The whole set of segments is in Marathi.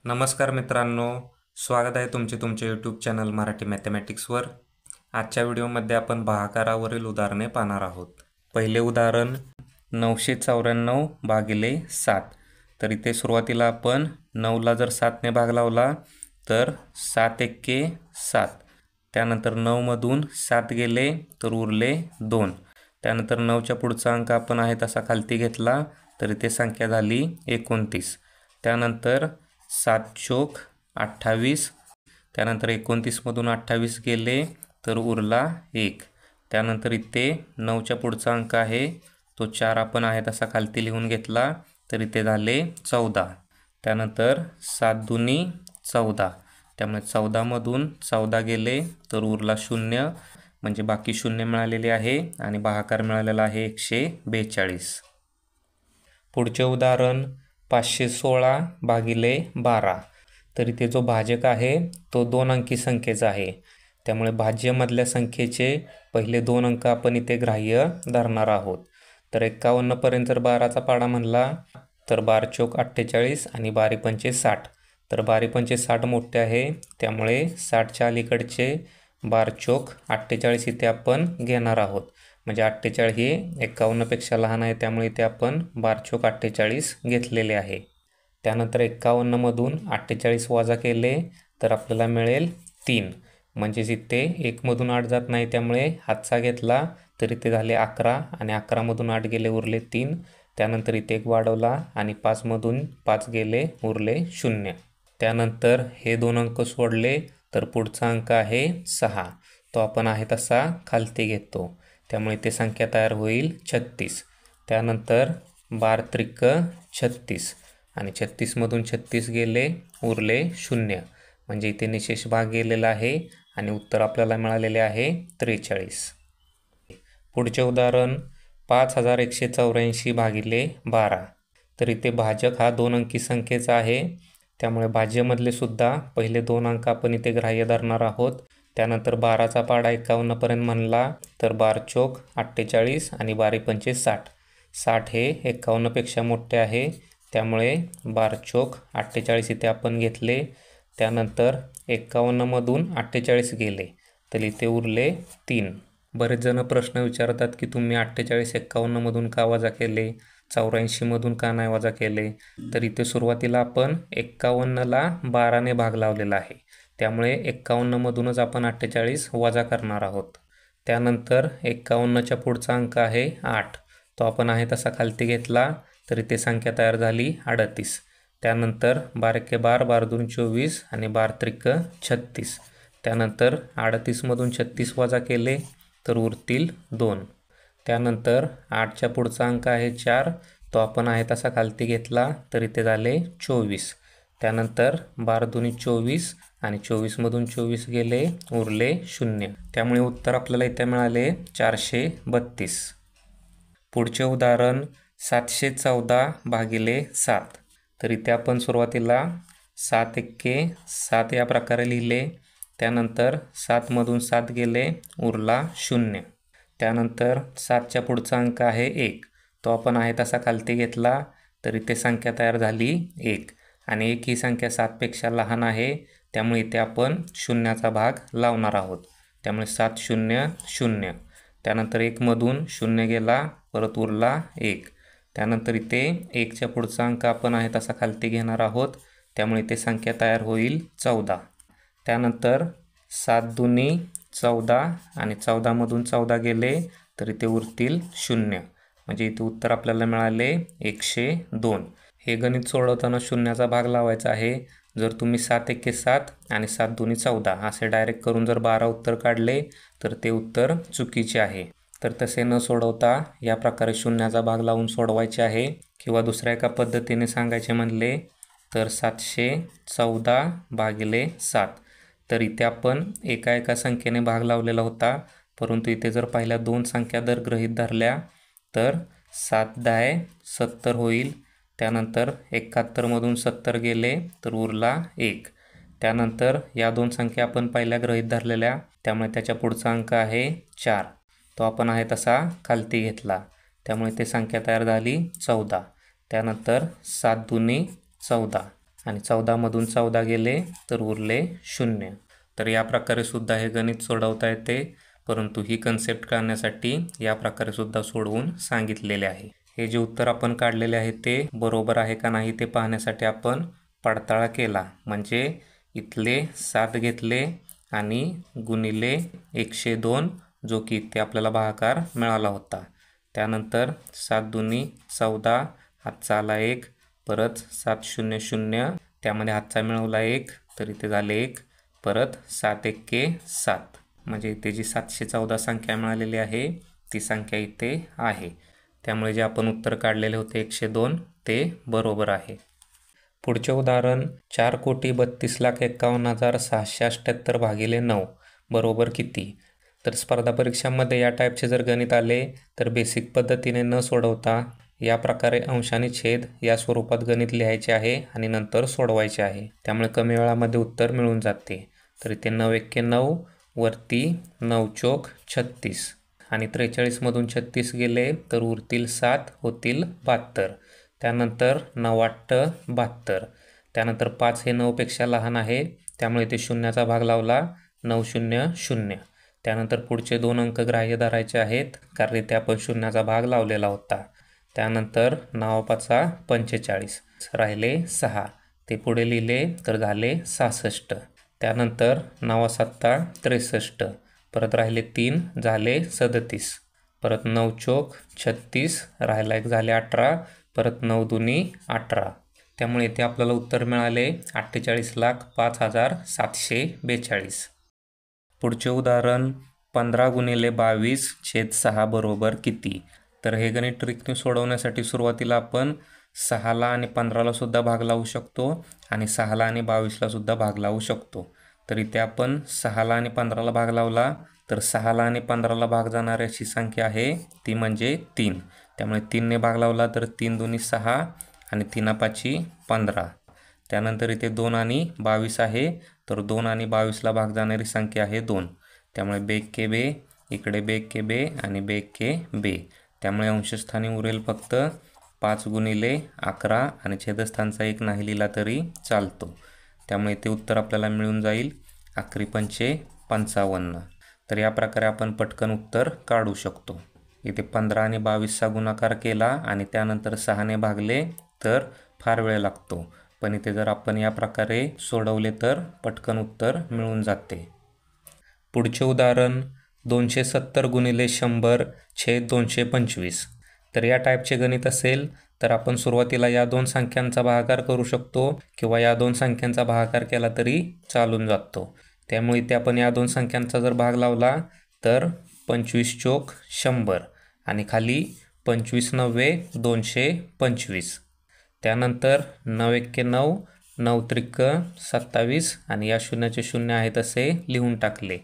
नमस्कार मित्रांनो, स्वागत आहे तुमचे यूट्यूब चॅनल मराठी मॅथमॅटिक्सवर। आजच्या व्हिडिओमध्ये आपण भागाकारावरील उदाहरणे पाहणार आहोत। पहिले उदाहरण 994 भागिले 7। तर इथे सुरुवातीला आपण 9ला जर 7ने भाग लावला तर 7 एक्के 7। त्यानंतर 9 मधून 7 गेले तर उरले 2। त्यानंतर 9च्या पुढचा अंक आपण आहे तसा खालती घेतला तर इथे संख्या झाली 29। त्यानंतर 7 चोक 28। त्यानंतर 29 मधून 28 गेले तर उरला 1। त्यानंतर इथे 9च्या पुढचा अंक आहे तो 4 आपण आहे तसा खालती लिहून घेतला तर इथे झाले 14। त्यानंतर 7 दुनी 14। त्यामुळे 14 मधून 14 गेले तर उरला 0, म्हणजे बाकी 0 मिळालेले आहे आणि भागाकार मिळालेला आहे 142। पुढचे उदाहरण 516 भागिले 12। तर इथे जो भाजक आहे तो 2 अंकी संख्येचा आहे, त्यामुळे भाज्यमधल्या संख्येचे पहिले 2 अंक आपण इथे ग्राह्य धरणार आहोत। तर 51 पर्यंत जर 12चा पाडा म्हणला तर 12 चोक 48 आणि 12 पंचे 60। तर 12 पंचे 60 मोठे आहे, त्यामुळे 60च्या अलीकडचे 12 चोक 48 इथे आपण घेणार आहोत। म्हणजे 48 हे 51 पेक्षा लहान आहे, त्यामुळे इथे आपण 12 चोक 48 घेतलेले आहे। त्यानंतर 51 मधून 48 वजा केले तर आपल्याला मिळेल 3, म्हणजेच इथे 1 मधून 8 जात नाही, त्यामुळे हातचा घेतला तर इथे झाले 11 आणि 11 मधून 8 गेले उरले 3। त्यानंतर इथे 1 वाढवला आणि 5 मधून 5 गेले उरले 0। त्यानंतर हे 2 अंक सोडले तर पुढचा अंक आहे 6, तो आपण आहे तसा खालती घेतो, त्यामुळे ते संख्या तयार होईल 36। त्यानंतर 12 त्रिक 36 आणि 36 मधून 36 गेले उरले 0, म्हणजे इथे निशेष भाग गेलेला आहे आणि उत्तर आपल्याला मिळालेले आहे 43। पुढचे उदाहरण 5184 भागिले 12। तर इथे भाजक हा 2 अंकी संख्येचा आहे, त्यामुळे भाज्यमधले सुद्धा पहिले 2 अंक आपण इथे ग्राह्य धरणार आहोत। त्यानंतर 12चा पाडा 51 पर्यंत म्हणला तर 12 चोक 48 आणि 12 पंचे 60। 60 हे 51 पेक्षा मोठे आहे, त्यामुळे 12 चोक 48 इथे आपण घेतले। त्यानंतर 51 मधून 48 गेले तर इथे उरले 3। बरेच जण प्रश्न विचारतात की तुम्ही 48 51 मधून का वजा केले, 84 मधून का नाही वजा केले। तर इथे सुरुवातीला आपण 51ला 12ने भाग लावलेला आहे, त्यामुळे 51 मधूनच आपण 48 वजा करणार आहोत। त्यानंतर 51च्या पुढचा अंक आहे 8, तो आपण आहे तसा खालती घेतला तर इथे संख्या तयार झाली 38। त्यानंतर 12 एक्के 12, 12 दूनी 24 आणि 12 त्रिक 36। त्यानंतर 38 मधून 36 वजा केले तर उरतील 2। त्यानंतर 8च्या पुढचा अंक आहे 4, तो आपण आहे तसा खालती घेतला तर इथे झाले 24। त्यानंतर 12 दूनी 24 आणि 24 मधून 24 गेले उरले 0, त्यामुळे उत्तर आपल्याला इथे मिळाले 432। पुढचे उदाहरण 714 भागिले 7। तर इथे आपण सुरुवातीला 7 एक्के 7 या प्रकारे लिहिले। त्यानंतर 7 मधून 7 गेले उरला 0। त्यानंतर 7च्या पुढचा अंक आहे 1, तो आपण आहे तसा खालती घेतला तर इथे संख्या तयार झाली 1 आणि 1 ही संख्या 7 पेक्षा लहान आहे, त्यामुळे इथे आपण शून्याचा भाग लावणार आहोत। त्यामुळे 7 0 0। त्यानंतर 1 मधून 0 गेला परत उरला 1। त्यानंतर इथे 1च्या पुढचा अंक आपण आहे तसा खालती घेणार आहोत, त्यामुळे इथे संख्या तयार होईल 14। त्यानंतर 7 दुनी 14 आणि 14 मधून 14 गेले तर इथे उरतील 0, म्हणजे इथे उत्तर आपल्याला मिळाले 102। हे गणित सोडवताना शून्याचा भाग लावायचा आहे। जर तुम्ही 7 एक्के 7 आणि 7 दुनी 14 असे डायरेक्ट करून जर 12 उत्तर काढले तर ते उत्तर चुकीचे आहे। तर तसे न सोडवता या प्रकारे शून्याचा भाग लावून सोडवायचे आहे, किंवा दुसऱ्या एका पद्धतीने सांगायचे म्हणले तर 714 भागिले 7। तर इथे आपण एका संख्येने भाग लावलेला होता, परंतु इथे जर पहिल्या 2 संख्या जर गृहीत धरल्या तर 7 10 70 होईल। त्यानंतर 71 मधून 70 गेले तर उरला 1। त्यानंतर या 2 संख्या आपण पहिल्या गृहीत धरलेल्या, त्यामुळे त्याच्या पुढचा अंक आहे 4, तो आपण आहे तसा खालती घेतला, त्यामुळे ते संख्या तयार झाली 14। त्यानंतर 7 दुनी 14 आणि 14मधून 14 गेले तर उरले 0. तर या प्रकारे सुद्धा हे गणित सोडवता येते, परंतु ही कन्सेप्ट कळण्यासाठी या प्रकारे सुद्धा सोडवून सांगितलेले आहे. हे जे उत्तर आपण काढलेले आहे ते बरोबर आहे का नाही ते पाहण्यासाठी आपण पडताळा केला. म्हणजे इथले 7 घेतले आणि गुणिले 102 जो की इथे आपल्याला भागाकार मिळाला होता. त्यानंतर 7 दुनी 14, हातचा आला 1, परत 700 त्यामध्ये हातचा मिळवला 1 तर इथे झाले 1, परत 7 एक्के 7 म्हणजे इथे जी 714 संख्या मिळालेली आहे ती संख्या इथे आहे. त्यामुळे जे आपण उत्तर काढलेले होते 102 ते बरोबर आहे. पुढचे उदाहरण 4,32,51,678 भागिले 9 बरोबर किती? तर स्पर्धा परीक्षांमध्ये या टाईपचे जर गणित आले तर बेसिक पद्धतीने न सोडवता या प्रकारे अंश आणि छेद या स्वरूपात गणित लिहायचे आहे आणि नंतर सोडवायचे आहे. त्यामुळे कमी वेळामध्ये उत्तर मिळून जाते. तर इथे 9 एक्के 9 वरती 9 चोक 36 आणि 43मधून 36 गेले तर उरतील 7 होतील 72. त्यानंतर 9 8 72. त्यानंतर 5 हे 9पेक्षा लहान आहे त्यामुळे इथे शून्याचा भाग लावला 9 0 0. त्यानंतर पुढचे 2 अंक ग्राह्य धरायचे आहेत कारण इथे आपण शून्याचा भाग लावलेला होता. त्यानंतर 9 5 45 राहिले 6 ते पुढे लिहिले तर झाले 66. त्यानंतर 9 7 63 परत राहिले 3 झाले 37. परत 9 चोक 36 राहिला 1 झाले 18, परत 9 दुनी 18. त्यामुळे इथे आपल्याला उत्तर मिळाले 48,05,742. पुढचे उदाहरण 15 गुणिले 22/6 बरोबर किती? तर हे गणित ट्रिकने सोडवण्यासाठी सुरुवातीला आपण 6ला आणि 15ला सुद्धा भाग लावू शकतो आणि 6ला आणि 22ला सुद्धा भाग लावू शकतो. तर इथे आपण 6ला आणि 15ला भाग लावला तर 6ला आणि 15ला भाग जाणारी अशी संख्या आहे ती म्हणजे 3. त्यामुळे 3ने भाग लावला तर 3 दुनी 6 आणि 3 5 15. त्यानंतर इथे 2 आणि 22 आहे तर 2 आणि 22ला भाग जाणारी संख्या आहे 2. त्यामुळे बेक्के बे, इकडे बेक्के बे आणि बेक्के बे. त्यामुळे अंशस्थानी उरेल फक्त 5 गुणिले 11 आणि छेदस्थानचा 1 नाही लिहिला तरी चालतो. त्यामुळे इथे उत्तर आपल्याला मिळून जाईल 11 पंचे 55. तर या प्रकारे आपण पटकन उत्तर काढू शकतो. इथे 15 आणि 22चा गुणाकार केला आणि त्यानंतर 6ने भागले तर फार वेळ लागतो, पण इथे जर आपण या प्रकारे सोडवले तर पटकन उत्तर मिळून जाते. पुढचे उदाहरण 270 गुणिले 100 छेद 225. तर या टाईपचे गणित असेल तर आपण सुरुवातीला या 2 संख्यांचा भागाकार करू शकतो किंवा या 2 संख्यांचा भागाकार केला तरी चालून जातो. त्यामुळे इथे आपण या 2 संख्यांचा जर भाग लावला तर 25 चोक 100 आणि खाली 25 9 225. त्यानंतर 9 एक्के 9 9 त्रिक 27 आणि या शून्याचे शून्य आहे तसे लिहून टाकले.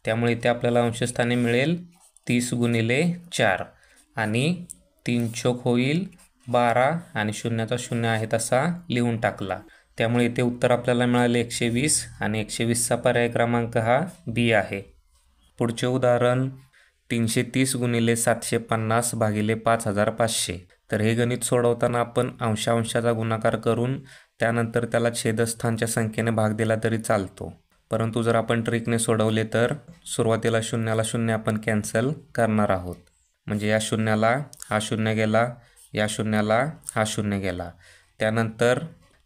त्यामुळे इथे आपल्याला अंशस्थानी मिळेल 30 गुणिले 4 आणि 3 चोक होईल 12 आणि शून्याचा शून्य आहे तसा लिहून टाकला. त्यामुळे इथे उत्तर आपल्याला मिळाले 120 आणि 120चा पर्याय क्रमांक हा बी आहे. पुढचे उदाहरण 330 गुणिले 750 भागिले 5500. तर हे गणित सोडवताना आपण अंशाचा गुणाकार करून त्यानंतर त्याला छेदस्थानच्या संख्येने भाग दिला तरी चालतो. परंतु जर आपण ट्रिकने सोडवले तर सुरुवातीला शून्याला शून्य आपण कॅन्सल करणार आहोत. म्हणजे या शून्याला हा शून्य गेला, या शून्याला हा शून्य गेला. त्यानंतर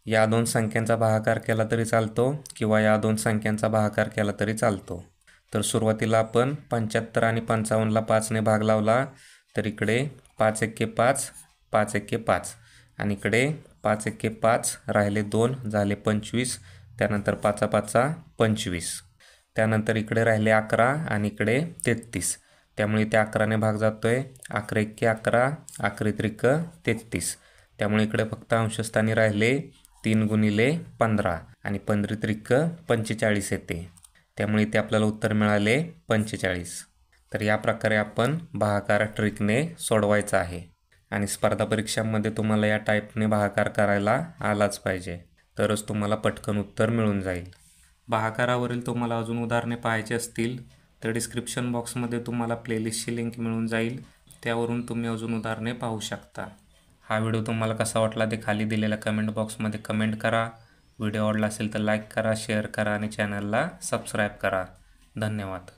या 2 संख्यांचा भागाकार केला तरी चालतो किंवा या 2 संख्यांचा भागाकार केला तरी चालतो. तर सुरुवातीला आपण 75 आणि 55ला 5ने भाग लावला तर इकडे 5 एक्के 5 5 एक्के 5 आणि इकडे 5 एक्के 5 राहिले 2 झाले 25. त्यानंतर 5 5 25. त्यानंतर इकडे राहिले 11 आणि इकडे 33. त्यामुळे इथे 11ने भाग जातोय 11 एक्के 11 11 त्रिक 33. त्यामुळे इकडे फक्त अंशस्थानी राहिले 3 गुणिले 15 आणि 15 त्रिक 45 येते. त्यामुळे इथे आपल्याला उत्तर मिळाले 45. तर या प्रकारे आपण भागाकार ट्रिकने सोडवायचा आहे आणि स्पर्धा परीक्षांमध्ये तुम्हाला या टाईपने भागाकार करायला आलाच पाहिजे, तरच तुम्हाला पटकन उत्तर मिळून जाईल. भागाकारावरील तुम्हाला अजून उदाहरणे पाहायची असतील तर डिस्क्रिप्शन बॉक्समध्ये तुम्हाला प्लेलिस्टची लिंक मिळून जाईल, त्यावरून तुम्ही अजून उदाहरणे पाहू शकता. हा व्हिडिओ तुम्हाला कसा वाटला ते खाली दिलेल्या कमेंट बॉक्समध्ये कमेंट करा. व्हिडिओ आवडला असेल तर लाईक करा, शेअर करा आणि चॅनलला सबस्क्राईब करा. धन्यवाद.